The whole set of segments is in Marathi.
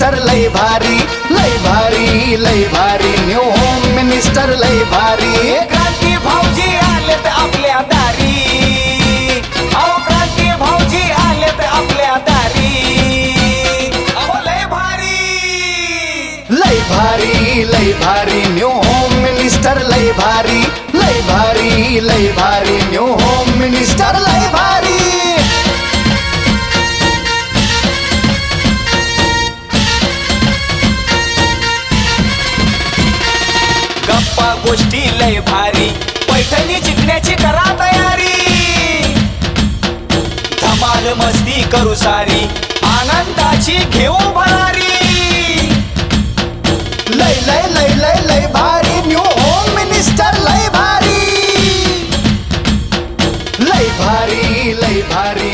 मिनिस्टर लय भारी लय भारी लय भारी न्यू होम मिनिस्टर लय भारी क्रांती भाऊजी आलेत आपल्या दारी अहो क्रांती भाऊजी आलेत आपल्या दारी अहो लय भारी न्यू होम मिनिस्टर लय भारी लय भारी न्यू होम मिनिस्टर लय भारी गप्पा गोष्टी लय भारी पैठणी जिंकण्याची करा तयारी धमाल मस्ती करू सारी आनंदाची घेऊ भरारी लय लय लय लय लय भारी न्यू होम मिनिस्टर लय भारी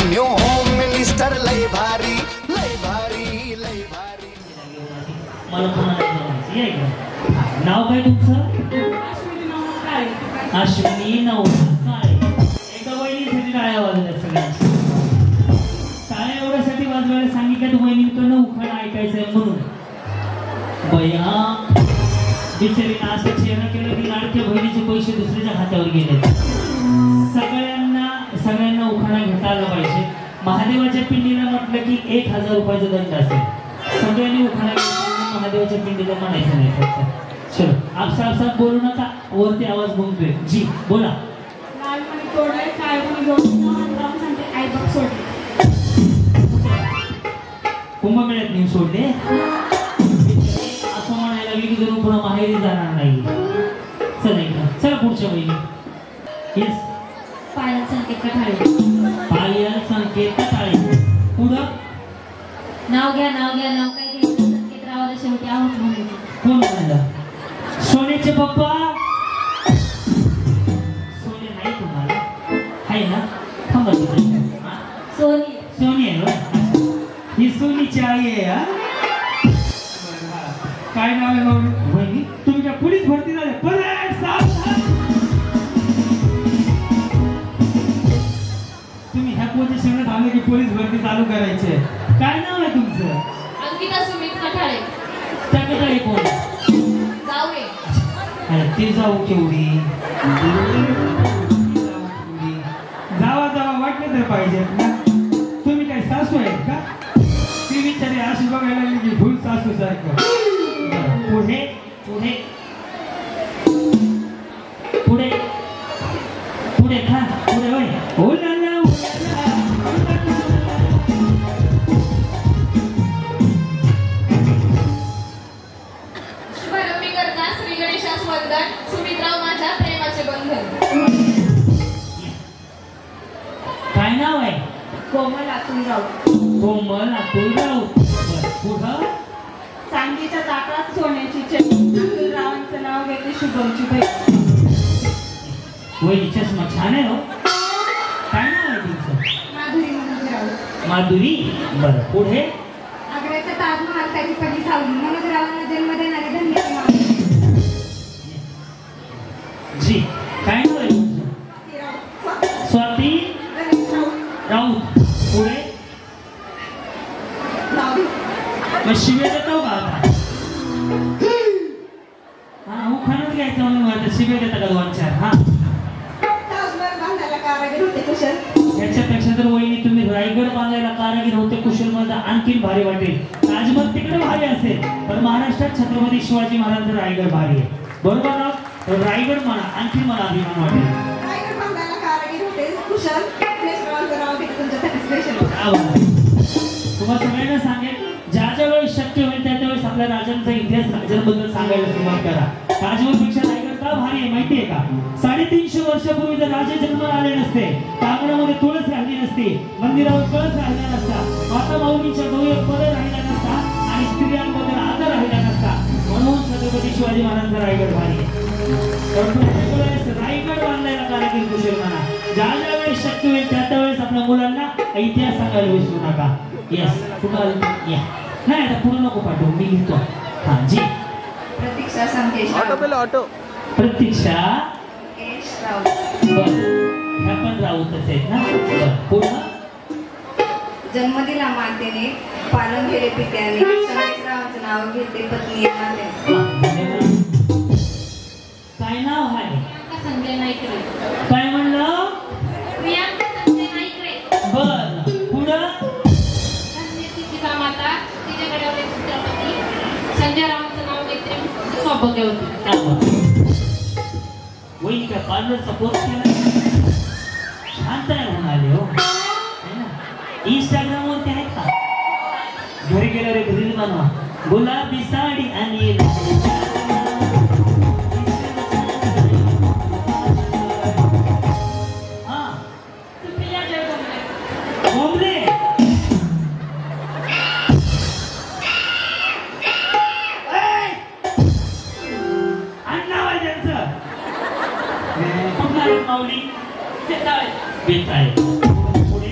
न्यू होम मिनिस्टर लय भारी लय भारी मला कोणाला नाव काय तुमचं अश्विनी नवकाळे एका वहिनीसाठी टाळ्या वाजवल्या सगळ्यांच्या टाळ्या एवढ्यासाठी वाजवायला सांगितलं वहिनीकडनं उखाणा ऐकायचंय म्हणून बया बिचारीनं असं चेहरा केलं की लाडक्या बहिणीचे पैसे दुसऱ्याच्या खात्यावर गेले सगळ्यांना उखाणा घेता आला पाहिजे महादेवाच्या पिंडीला म्हटलं की 1000 रुपयाचा दंड असेल सगळ्यांनी उखाणा घेतला महादेवाच्या पिंडीला म्हणायचं नाही फक्त चलो आपसात बोलू नका वरती आवाज घुमतोय जी बोला लालमणी तोडले काळमणी जोडले राम सांगते आई बघ सोडले कुंभमेळ्यात नेऊन सोडले असं म्हणायला लागले की जरूर पुन्हा माहेरी जाणार नाही चला एकदा चला पुढच्या महिने येस पायल संकेत कठाळे पुढं नाव घ्या नाव काय घ्यायचं संकेत रावाला शेवटी आहोत म्हणायचं कोण म्हणाला सोन्याचे पप्पा सोने नाही तुम्हाला आहे ना थांबा सोनी आहे ही सोनीची आई आहे हा काय नाव आहे वहिनी तुम्ही काय पोलीस भरती झाले तुम्ही ह्या पोझिशनला आले की पोलीस भरती चालू करायचे काय नाव आहे तुमचं अंकिता सुमित कठाळे त्या कठाळे कोण जाऊये अरे ते जाऊ केवढी जावा वाटलं तर पाहिजे ना तुम्ही काय सासू आहेत का ती विचारे अशी बघायला लागली की भूल सासू सारखं पुढे पुढे पुढे पुढे खा पुढे होय हो ना शुभारंभी करता श्री गणेशास वंदन सुमित्राव माझ्या प्रेमाचे बंधन काय नाव आहे कोमल अतुल राऊत पुढं चांदीच्या ताटात सोन्याची चटणी अतुल रावांचं नाव घेते शुभमची बहीण वही चष्मा छान आहे हो काय नाव आहे तुमचं माधुरी मनोज राऊत माधुरी बरं पुढे आग्र्याच्या ताजमहाल त्याची कधी सावली मनोज रावांना जन्म देणारी धन्य मावली जी काय नाव आहे तुमचं स्वाती राऊत पुढे मग शिव्या देतो का आता हा उखाणच घ्यायचं म्हणून आता शिव्या देता का 2-4 हा याच्यापेक्षा तर वहिनी तुम्ही रायगड बांधायला कारागीर होते कुशल मध्ये आणखीन भारी वाटेल ताजमहल तिकडे भारी असेल पण महाराष्ट्रात छत्रपती शिवाजी महाराज रायगड भारी आहे बरोबर ना तर रायगड म्हणा आणखी मला अभिमान वाटेल तुम्हाला सगळ्यांना सांगेल ज्या वेळेस शक्य होईल त्यावेळेस आपल्या राजांचा इतिहास राजांबद्दल सांगायला सुरुवात करा ताजमहलपेक्षा रायगड का भारी आहे माहितीये का 350 वर्षापूर्वी जर राजे जन्माला आले नसते प्रांगणामध्ये तुळस राहिली नसती मंदिरावर कळस राहिला नसता माता माऊलींच्या डोळ्यात पदर राहिला नसता आणि स्त्रियांबद्दल आदर राहिला नसता म्हणून छत्रपती शिवाजी महाराजांचा रायगड भारी आहे रायगड बांधायला कारागीर कुशल म्हणा ज्या वेळेस शक्य होईल त्यावेळेस आपल्या मुलांना इतिहास सांगायला विसरू नका यस कुणाला या नाही आता पुढे नको पाठवू मी लिहितो हा जी प्रतीक्षा संकेश ऑटो प्रतीक्षा राऊत बर ह्या पण राऊतच आहेत ना बर पूर्ण जन्म दिला मातेने पालन केले पित्याने नाव घेते पत्नी माझे. काय नाव आहे? संजय नाईकरे. काय म्हणलं? प्रियांका संजय नाईकरे. बर पुढं? तिचा माता तिच्याकडे चित्रपती संजय रावांचं नाव घेते सौभाग्य होती. वही काय पार्लरचा कोर्स केला? शांत आहे म्हणाले हो. इंस्टाग्राम वरती आहेत का? घरी गेल्यावर एक रील बनवा, गुलाबी साडी आणि बोंबले. अण्णा आहे त्यांचं. कुठला आहे माऊली? बेताळे. पुढे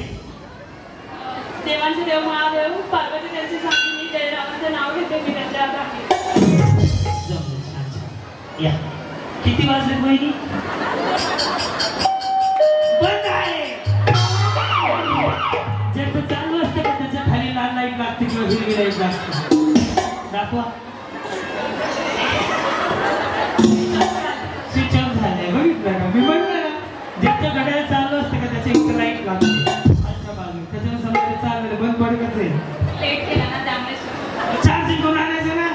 देवांचे देव महादेव पार्वती त्यांची सांगली मी जयरावांचं नाव घेते मी त्यांच्या हातात. जमलं, छान छान. या किती वाजले बहिणी? बंद आहे. ज्याचं चालू असतं का त्याच्या खाली लाल लाईट लागते किंवा हिरवी लाईट लागते? दाखवा. स्विच ऑफ झालंय, बघितलं का? मी म्हणलं ना, ज्याच्या घड्याळ चालू असतं का त्याच्या एक लाईट लागते आजच्या बाजूला, त्याच्यानं समजा चाललेलं बंद पडकच आहे. लेट केला ना त्यामुळे चार्जिंग करून आणायचं ना.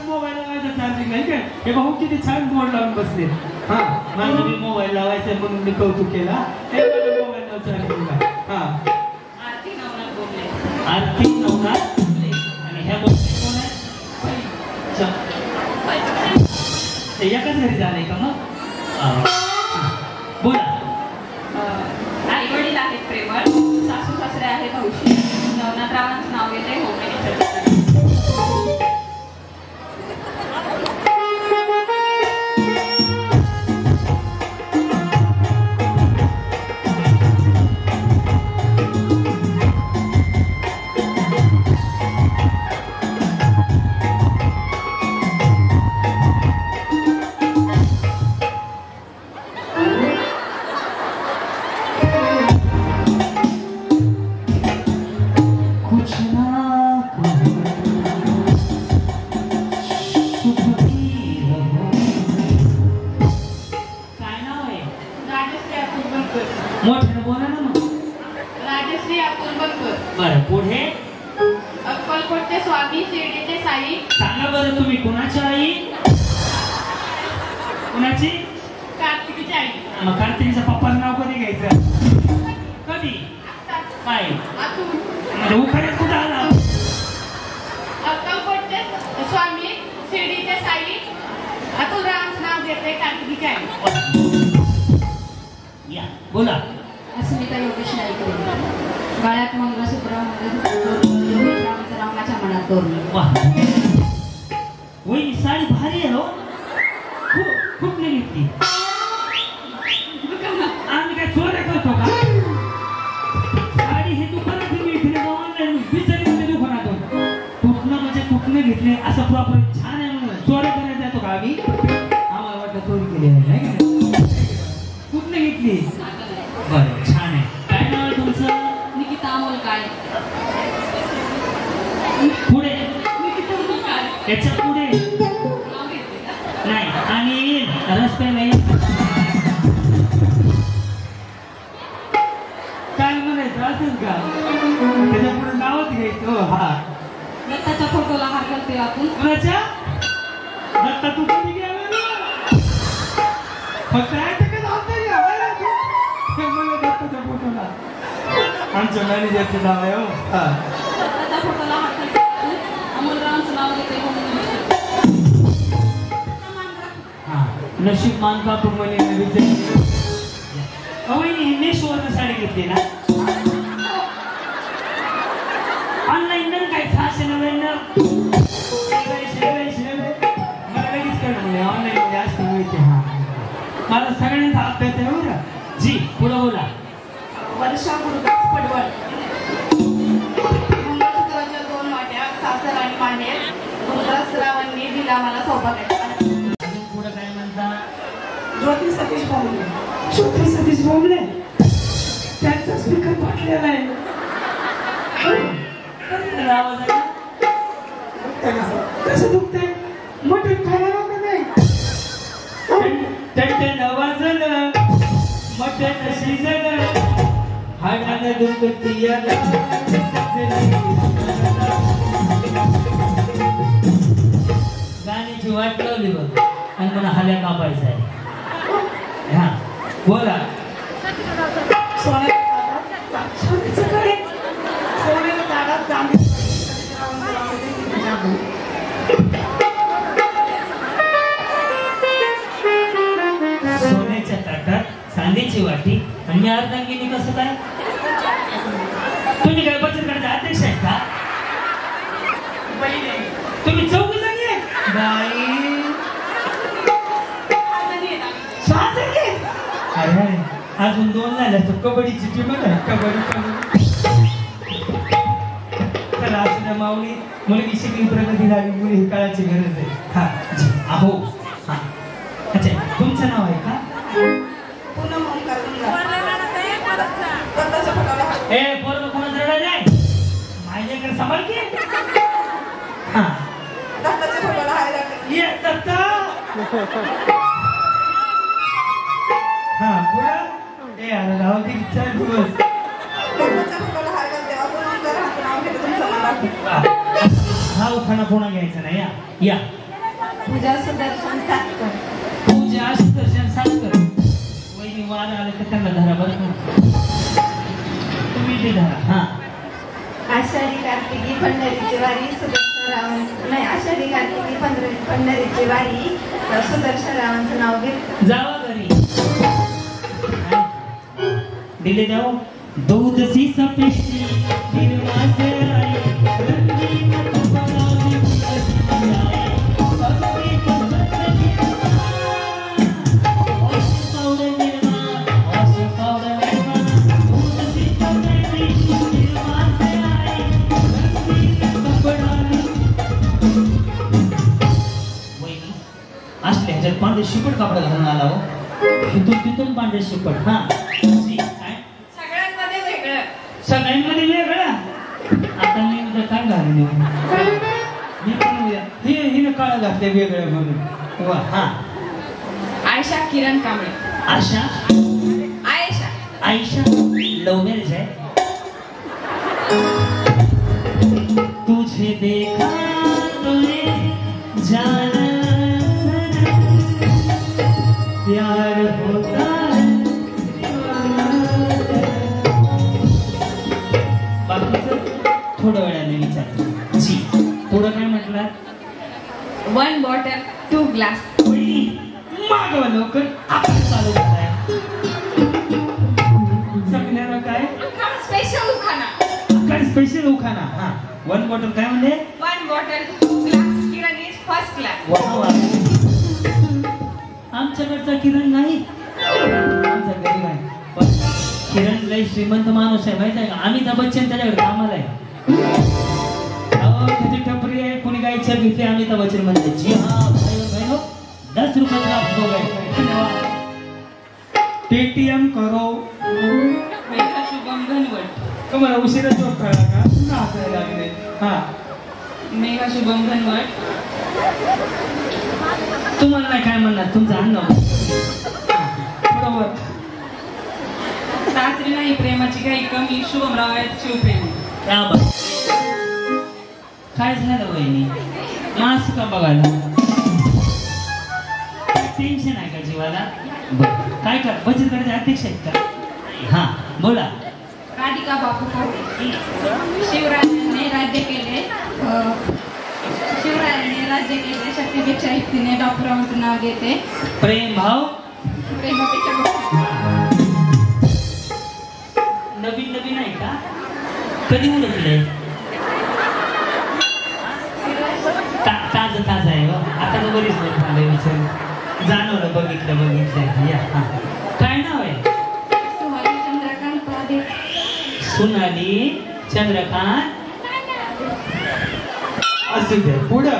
मोबाईल लावायचा चार्जिंग नाही काय? हे भाऊ किती छान बोर्ड लावून बसले. हा माझा मी मोबाईल लावायचा म्हणून मी कौतुक केला. हे माझा मोबाईल लावून चार्जिंगला. हा आरती नवनाथ बोलले. आरती नवनाथ आणि ह्या गोष्टी कोण आहे? एकाच घरी झालंय का मग? बोला. आई वडील आहेत प्रेमळ, सासू सासरे आहेत हौशी. नवनाथरावांचं नाव घेते होमेनी. मोठ्यानं बोला ना मग. राजश्री अतुल बनकर. बरं पुढे? अक्कलकोटचे स्वामी शिर्डीचे साई. सांगा बरं तुम्ही कुणाची आई? कुणाची? कार्तिकीची आई. मग कार्तिकीच्या पप्पाचं नाव कधी घ्यायचं? कधी? काय अतुल. म्हणजे उखाड्यात कुठं आला? अक्कलकोटचे स्वामी शिर्डीचे साई अतुल रावांचं नाव घेते कार्तिकीची आई. या बोला. अस्मिता योगेश नाईकरे. गळ्यात मंगळसूत्र रावांचं नाव माझ्या मनात कोरलं. वाह वही साडी भारी आहे हो. खूप नाही घेतली. आम्ही काय चोऱ्या करतो का? साडी हे दुकानात मिळते ऑनलाईन बिचारी दुकानातून कुठनं म्हणजे कुठनं घेतले असं प्रॉपर छान आहे म्हणून चोऱ्या करायला जातो का आम्ही? आम्हाला वाटतं चोरी केली आहे का? कुठनं घेतली? बरं छान आहे. काय नाव आहे तुमचं? निकिता अमोल काळे. पुढे? निकिता अमोल काळे. याच्या पुढे नाही. आणि रस्त्याला काय म्हणायचं असेल का? त्याच्या पुढे नावच घ्यायचं. हा दत्ताच्या फोटोला हात घालते आपण. कुणाच्या? दत्ता तू कधी गेला? फक्त दत्ताच्या फोटोला आमच्या मॅनेजरचं नाव आहे हो. दत्ताच्या फोटोला हात घालते अमोल रावांचं नाव घेते होमेनी. हा नशीब मान कापूर म्हणे मेशोवरनं साडी घेतली ना ऑनलाईन ना काय 699 मला लगेच कळलं ऑनलाईन मध्ये असते मिळते. हा मला सगळ्यांचा अभ्यास आहे बघा जी. पुढं बोला. वर्षा गुरुदास पडवळ. मंगळसूत्राच्या 2 वाट्या सासर आणि मांडेर गुरुदास रावांनी दिला मला सौभाग्याचा. पुढं काय म्हणता? ज्योती सतीश बोंबले. ज्योती सतीश बोंबले त्यांचा स्पीकर फाटलेला आहे. कसं दुखतंय मटण खायला नको नाही टन वाजलं मटण शिजलं हाडानं दुखती गाण्याची वाट लावली बघ आणि मला हल्या कापायचा आहे हा बोला सोन्याच्या ताटात चांदीची वाटी आणि मी अर्धांगिनी कसं काय तुम्ही काय बचत गटाचे अध्यक्ष आहेत का तुम्ही चौघ जणी आहे बाई अरे अजून 2 झाल्या तर कबड्डीची टीम आहे कबड्डी चला असू द्या माऊली मुलगी शिकली प्रगती झाली मुली ही काळाची गरज आहे हा जी अहो हा अच्छा तुमचं नाव आहे का ए पोरग कोणाचं रडायला नाही माझ्याकडे सांभाळ की हा ये दत्ता हा पुढे ए अरे राहू दे 4 दिवस हा उखाणा पुन्हा घ्यायचा नाही या या पूजा सुदर्शन सातकर पूजा सुदर्शन सातकर वहिनी वार आले तर त्यांना धरा बरं तुम्ही ते धरा हा आषाढी कार्तिकी पंढरीची वारी सुदर्शन रावण नाही आषाढी कार्तिकी पंढरीची वारी सुदर्शन रावांचं नाव घेत जावा घरी दिले जाओ दूध सी सपेशी निर्वासे आई रंगीन तुपरावी आई सबके पसंद पावडे निर्मा दूध सी सपेशी निर्वासे आई रंगीन तुपरावी वहिनी असले ह्याच्यात पांढरे शिपट कापड घालून आला हो तिथून पांढरे शिपट हा सगळ्यांमध्ये वेगळं आता मी उद्या काय घालून मी पण उद्या हिनं काळं घातले वेगळं म्हणून वा हा आयशा किरण कांबळे आशा आयशा आयशा लव मॅरेज आहे तुझे देखा तुझे जाना प्यार होता थोड्या वेळाने विचार जी पुढं काय म्हटलं 1 बॉटल 2 ग्लास मागवा लवकर आपण चालू झालाय सगळ्यांना काय स्पेशल उखाणा काय स्पेशल उखाणा हा 1 बॉटल काय म्हणजे 1 bottle 2 glass Kiran is first class वा वा आमच्याकडचा किरण नाही आमचा गरीब आहे पण किरण लय श्रीमंत माणूस आहे माहिती आहे का अमिताभ बच्चन त्याच्याकडे कामाला आहे त्याची टपरी आहे कोणी काय इच्छा घेतली अमिताभ बच्चन म्हणते जी हाँ भाई 10 रुपये धन्यवाद पेटीएम करो मेघा शुभम घनवट तुम्हाला उशिरा चोप कळला का पुन्हा हसायला लागले हा मेघा शुभम घनवट तुम्हाला नाही काय म्हणणार तुमचं अन्न बरोबर सासरी नाही प्रेमाची काही कमी शुभमराव आहेत शिवप्रेमी क्या बात काय झालं वहिनी मास का बघायला टेन्शन आहे का जीवाला काय कर बचत गटाचे अध्यक्ष आहेत का हा बोला राधिका बापू शिवरायांनी राज्य केले शक्तीपेक्षा युक्तीने डॉक्टरांचं नाव घेते प्रेम भाव प्रेमापेक्षा नवीन नवीन आहे का कधी उलटले ताज ताज आहे आता तर बरीच वेळ झाले विचार जाणवलं बघितलं या हा काय नाव आहे सोनाली चंद्रकांत पादे सोनाली चंद्रकांत असू दे पुढं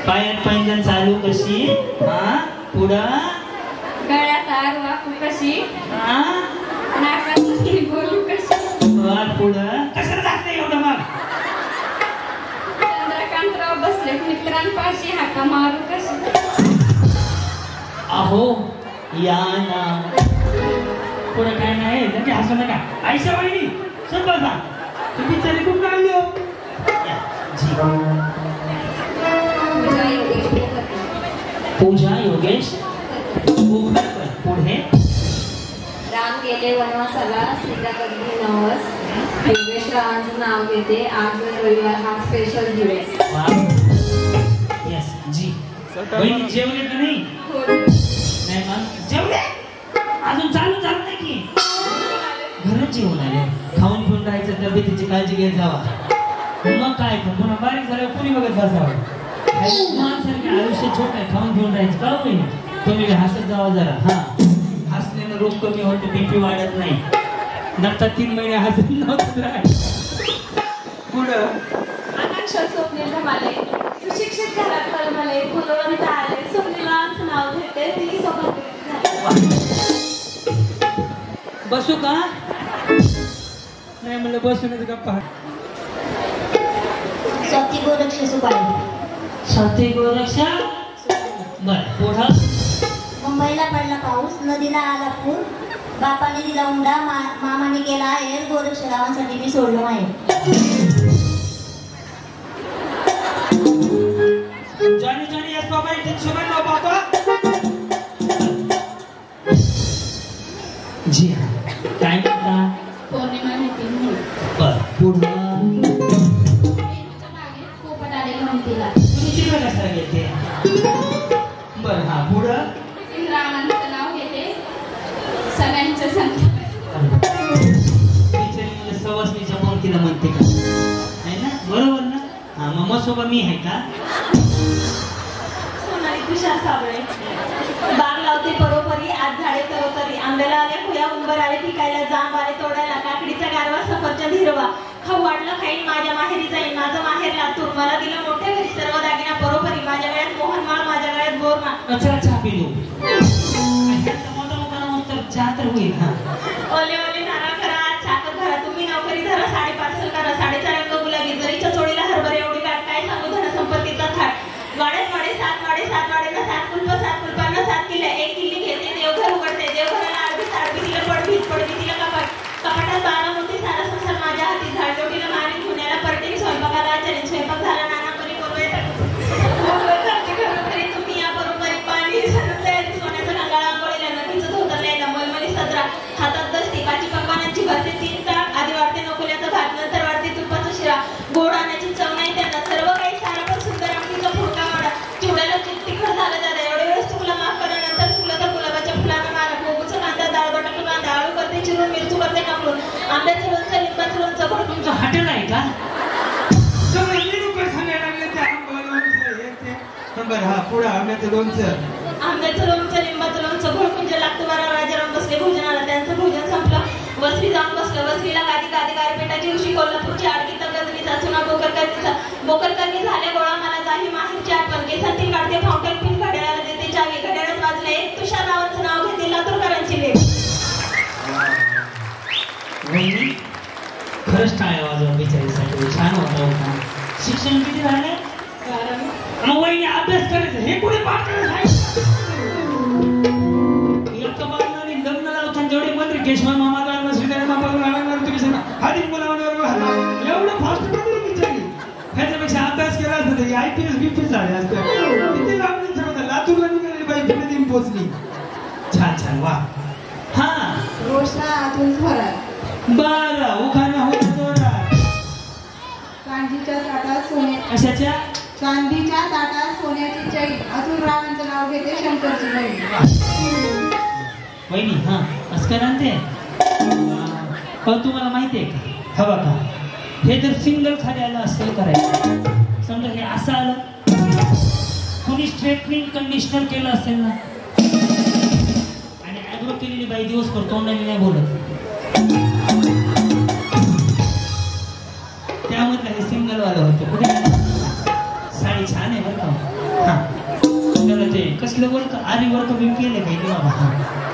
पायात पैंजण चालू कशी हा पुढं गळ्यात आर वाकू कशी हा नाकात बोलू कशी पुढं कशाला जात नाही एवढं मग प्रशांतराव बसले मित्रांपाशी हाका मारू कशी. अहो या ना पुढे काय नाही म्हणजे हसू नका. आयशा वहिनी चल बसा. तुम्ही बिचारी खूप लागली हो. पूजा योगेश पुढे. राम गेले वनवासाला, सीता कधी नवस. योगेश रावांचं नाव घेते. आज रविवार हा स्पेशल दिवस. यस जी. वहिनी जेवले का नाही? नाही मग जेवले अजून चालू झालं नाही की घरात जेवण आले. खाऊन पिऊन राहायचं, तब्येतीची काळजी घेत जावा. मग काय पुन्हा बारीक झाल्यावर कुणी बघत बसावं. माणसारखे आयुष्य छोट आहे, खाऊन पिऊन राहायचं का होईल. तुम्ही हसत जावा जरा. हा हसण्यानं रोग कमी होते, बीपी वाढत नाही. नंतर 3 महिने हसत नव्हतं. पुढं आकांक्ष स्वप्नील धमाले, सुशिक्षित घरात कळमले, फुलवंत आले, स्वप्नीलांचं नाव घेते. ती सोबत बसू का नाही म्हणलं बसूनच गप्पा. सती गोरक्ष सुपारी. सती गोरक्षा बर. पुढं मुंबईला पडला पाऊस, नदीला आला पूर. बापाने दिला उंडा, मामाने केला आहेर. गोरक्ष रावांसाठी मी सोडलो आहे. जानी जानी यस बाबा इथे शुभेच्छा बाबा. जी हाँ काय म्हणता? पौर्णिमा होती बर. पुढं पोपट आले म्हणतीला. तुम्ही तिकडे कशाला घेते? बर. हा पुढं रामांचं नाव घेते. सगळ्यांचं सांगते. सवासणीच्या पंक्तीला म्हणते का आहे ना? बरोबर ना? हा मग मसोबा मी आहे का? सोनाली तुषार साबळे, बाग लावते परोपरी, आज झाडे तरोतरी. आंब्याला आले खुया, उंबर आले पिकायला, जांब आले तोडायला, काकडीचा गारवा, सफरचंद हिरवा. खाऊ वाटलं खाईन, माझ्या माहेरी जाईन. माझं माहेर लातूर, मला दिलं मोठ्या घरी सर्व दागिना परोपरी. माझ्या गळ्यात मोहनमाळ, माझ्या गळ्यात बोरमाळ. अच्छा चहा पिलो. मोठा मोठा नमस्कार चहा तर होईल. हा ओले ओले नारळ करा, आज साखर भरा. तुम्ही नोकरी धरा, साडी पार्सल करा. साडेचा रंग गुलाबी, जरीच्या चोळीला हरभरे एवढी गाठ. काय सांगू धन संपत्तीचा थाट. वाड्यात वाडे, 7 वाडे, 7 वाडेला 7 कुलप, 7 कुलपांना 7 किल्ले. 1 किल्ली घेते, देवघर उघडते. देवघराला आडवी तिला पडवी तिला कपाट. कपाटात 12 मोठी सारा संसार माझ्या हाती. झाडलोटीला मारीन, पुण्याला परटीन, स्वयंपाकाला आचारीन. स्वयंपाक झाला नाना परी तुम्ही या बरोबरी. पाणी सोन्याचा गंगाळा, आंघोळीला नदीचं धोतर लिहायला, मलमली सदरा, हातात दस्ती, पाची पकवानांची भरते 3 ताट. आधी वाढते नकोल्याचा भात, नंतर वाढते तुपाचा शिरा. गोड आण्याची चव नाही त्यांना, सर्व काही सारा पण सुंदर. आमटीचा फुलका वाडा, चिवड्याला तिखट झालं दादा. एवढे वेळेस चुकला माफ करा, नंतर चुकलं तर गुलाबाच्या फुलानं मारा. कोबूचा कांदा, डाळ बटाटा कांदा, आळू करते चिरून, मिरचू करते कापडून. आंब्याचं लोणचं, लिंबाचं लोणचं भरून. तुमचं हॉटेल आहे का? बर. हा पुढं आंब्याचं लोणचं. आंब्याचं लोणचं, लिंबाचं लोणचं भडकून जे लागतं. 12 राजाराम बसले भोजनाला, त्यांचं भोजन संपलं. वसरी जाऊन बसलं. वसरीला गादी गारपेटाची उशी, कोल्हापूरची आडकी गजनीचा चुना, बोकरकरणी झाल्या गोळा. मला झाली माहेरची आठवण. केसांतील काढते फाउंटन पिन, घड्याळाला देते चावी. घड्याळात वाजले एक. तुषार रावांचं नाव घेते, लातूरकरांची लेख. वहिनी खरंच टाळ्या वाजवा बिचारीसाठी. छान होता. शिक्षण किती झालंय? मग वहिनी अभ्यास करायचं हे कुठे पाठ करायचं? एका बाजूने लग्न लावताना जेवढे मंत्री केशव मामा गाव, श्रीधर मामा गाव, तुम्ही सांगा हाती बोलावणार एवढं फास्ट मध्ये बिचारी. ह्याच्यापेक्षा अभ्यास केला असतं तरी IPS BPS झाले असतं. किती लांबून सांगता लातूरला निघाली बाई, पुणे येऊन पोहोचली. छान छान वा. हा रोषणा आतून थोरात, बरं उखाणा होत जोरात. चांदीच्या ताटात सोने, कशाच्या? चांदीच्या ताटात सोन्याची चैन. अतुल रावांचं नाव घेते, शंकरची बहीण. वहिनी हा असं करा ते. तुम्हाला माहिती आहे का? हवा का हे जर सिंगल खाली आलं असं करायचं. समजा हे असं आलं, कोणी स्ट्रेटनिंग कंडिशनर केलं असेल ना, आणि ॲग्रो केलेली बाई दिवस करतो नाही बोलत, त्यामधलं हे सिंगल वालं होतं. कुठे साडी छान आहे बरं का. हा त्याला ते कसलं वर्क आरी वर्क बी केलं काही बाबा. हा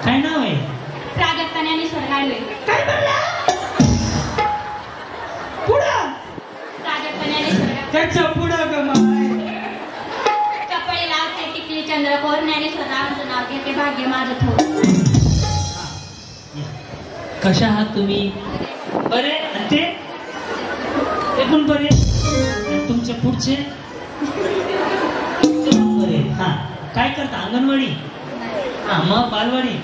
काय नाव आहे? प्राजक्ताने आणि स्वर्गाले. काय म्हणला? पुढं प्राजक्ताने आणि स्वर्गा. त्याच्या पुढं ग घेते भाग्य माझं थोर. कशा आहात तुम्ही? बरे. आणि ते पण बरे. तुमचे पुढचे बरे. हा काय करता? अंगणवाडी. हा मग बालवाडी.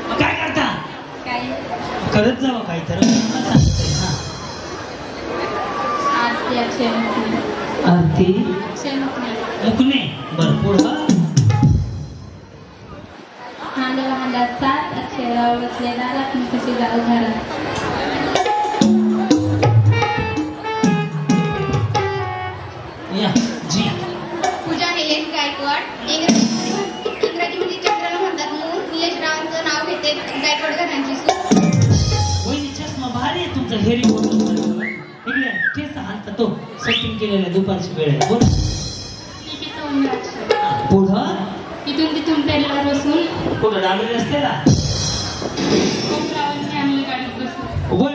मग काय करता? काय करत जावं काय तर. आरती अक्षय आरती मुकणे. बर पुढं. हांडा हांडा सात अक्षरावर बसलेला लक्ष्मी कशी जाऊ घरात. या जी. पूजा निलेश गायकवाड. इंग्रजीमध्ये चंद्राला म्हणतात मूळ. निलेश रावांचं नाव घेते गायकवाड घरांची सूट. वहिनी चष्मा भारी आहे तुमचा. हेरी इकडे तेच हात तो सेटिंग केलेलं दुपारची वेळ आहे. बोल. पुढं. इथून तिथून पेरला बसून कुठं डांबरी रस्त्याला आणलं गाडीत बसून. वळ